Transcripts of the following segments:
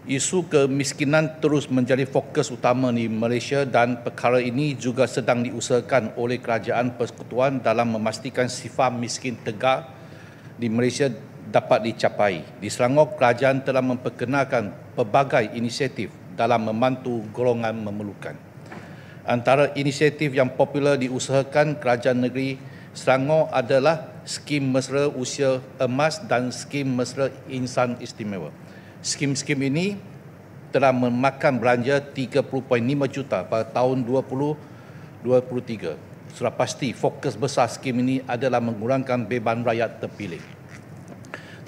Isu kemiskinan terus menjadi fokus utama di Malaysia dan perkara ini juga sedang diusahakan oleh Kerajaan Persekutuan dalam memastikan sifar miskin tegak di Malaysia dapat dicapai. Di Selangor, kerajaan telah memperkenalkan pelbagai inisiatif dalam membantu golongan memerlukan. Antara inisiatif yang popular diusahakan Kerajaan Negeri Selangor adalah Skim Mesra Usia Emas dan Skim Mesra Insan Istimewa. Skim-skim ini telah memakan belanja 30.5 juta pada tahun 2023. Sudah pasti fokus besar skim ini adalah mengurangkan beban rakyat terpilih.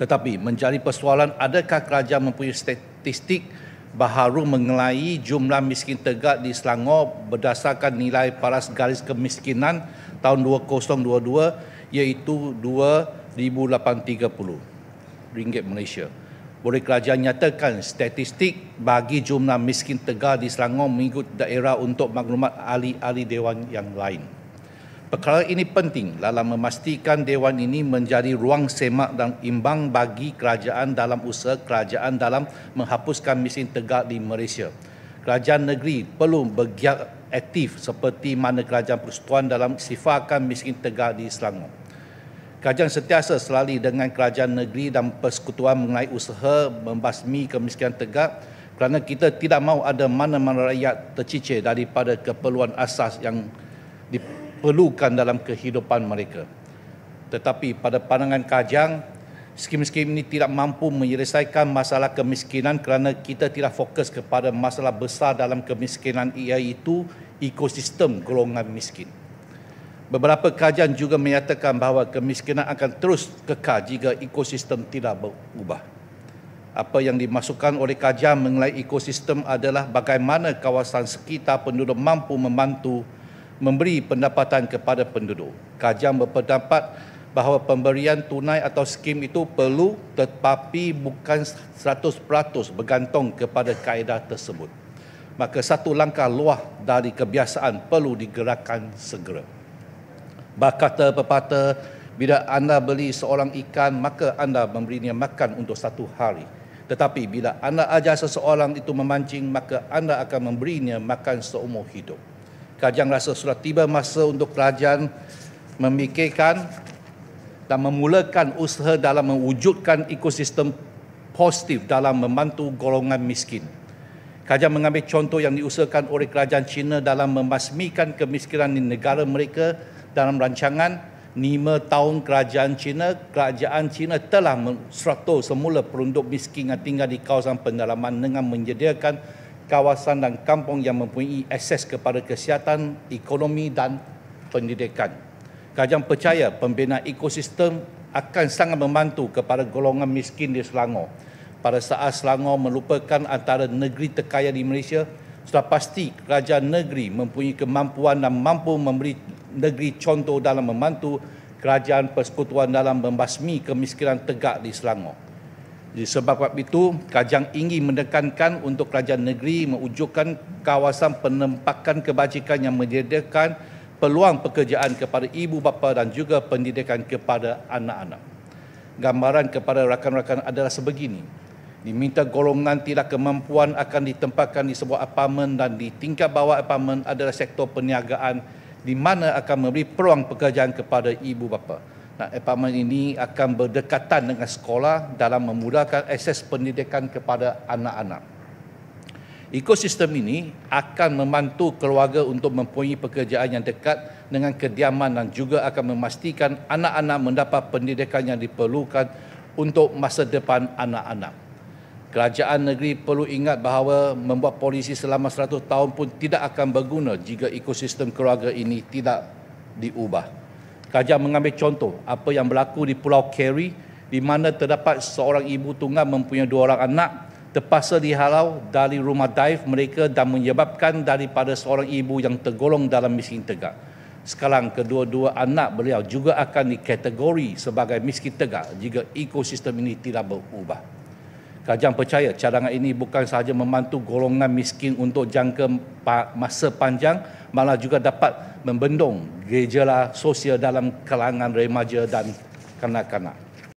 Tetapi menjadi persoalan, adakah kerajaan mempunyai statistik baharu mengenai jumlah miskin tegak di Selangor berdasarkan nilai paras garis kemiskinan tahun 2022 iaitu RM2,830 Malaysia. Boleh kerajaan nyatakan statistik bagi jumlah miskin tegak di Selangor mengikut daerah untuk maklumat ahli-ahli Dewan yang lain. Perkara ini penting dalam memastikan Dewan ini menjadi ruang semak dan imbang bagi kerajaan dalam usaha kerajaan dalam menghapuskan miskin tegak di Malaysia. Kerajaan negeri perlu bergiat aktif seperti mana Kerajaan Persekutuan dalam sifarkan miskin tegak di Selangor. Kerajaan sentiasa selari dengan Kerajaan Negeri dan Persekutuan mengenai usaha membasmi kemiskinan tegak kerana kita tidak mahu ada mana-mana rakyat tercicir daripada keperluan asas yang diperlukan dalam kehidupan mereka. Tetapi pada pandangan kerajaan, skim-skim ini tidak mampu menyelesaikan masalah kemiskinan kerana kita tidak fokus kepada masalah besar dalam kemiskinan iaitu ekosistem golongan miskin. Beberapa kajian juga menyatakan bahawa kemiskinan akan terus kekal jika ekosistem tidak berubah. Apa yang dimasukkan oleh kajian mengenai ekosistem adalah bagaimana kawasan sekitar penduduk mampu membantu memberi pendapatan kepada penduduk. Kajian berpendapat bahawa pemberian tunai atau skim itu perlu tetapi bukan 100% bergantung kepada kaedah tersebut. Maka satu langkah luar dari kebiasaan perlu digerakkan segera. Berkata pepatah, bila anda beli seorang ikan, maka anda memberinya makan untuk satu hari. Tetapi bila anda ajar seseorang itu memancing, maka anda akan memberinya makan seumur hidup. Kerajaan rasa sudah tiba masa untuk kerajaan memikirkan dan memulakan usaha dalam mewujudkan ekosistem positif dalam membantu golongan miskin. Kerajaan mengambil contoh yang diusahakan oleh kerajaan China dalam membasmikan kemiskinan di negara mereka. Dalam rancangan 5 tahun kerajaan China telah menstrato semula penduduk miskin yang tinggal di kawasan pendalaman dengan menyediakan kawasan dan kampung yang mempunyai akses kepada kesihatan, ekonomi dan pendidikan. Kerajaan percaya pembinaan ekosistem akan sangat membantu kepada golongan miskin di Selangor. Pada saat Selangor melupakan antara negeri terkaya di Malaysia, sudah pasti kerajaan negeri mempunyai kemampuan dan mampu memberi negeri contoh dalam membantu Kerajaan Persekutuan dalam membasmi kemiskinan tegak di Selangor. Sebab itu, kerajaan ingin menekankan untuk kerajaan negeri mewujudkan kawasan penempakan kebajikan yang menyediakan peluang pekerjaan kepada ibu bapa dan juga pendidikan kepada anak-anak. Gambaran kepada rakan-rakan adalah sebegini. Diminta golongan tidak kemampuan akan ditempatkan di sebuah apartmen dan di tingkat bawah apartmen adalah sektor perniagaan di mana akan memberi peluang pekerjaan kepada ibu bapa. Nah, apartmen ini akan berdekatan dengan sekolah dalam memudahkan akses pendidikan kepada anak-anak. Ekosistem ini akan membantu keluarga untuk mempunyai pekerjaan yang dekat dengan kediaman dan juga akan memastikan anak-anak mendapat pendidikan yang diperlukan untuk masa depan anak-anak. Kerajaan negeri perlu ingat bahawa membuat polisi selama 100 tahun pun tidak akan berguna jika ekosistem keluarga ini tidak diubah. Kerajaan mengambil contoh apa yang berlaku di Pulau Carey di mana terdapat seorang ibu tunggal mempunyai 2 orang anak terpaksa dihalau dari rumah daif mereka dan menyebabkan daripada seorang ibu yang tergolong dalam miskin tegak. Sekarang kedua-dua anak beliau juga akan dikategori sebagai miskin tegak jika ekosistem ini tidak berubah. Kerajaan percaya cadangan ini bukan sahaja membantu golongan miskin untuk jangka masa panjang, malah juga dapat membendung gejala sosial dalam kalangan remaja dan kanak-kanak.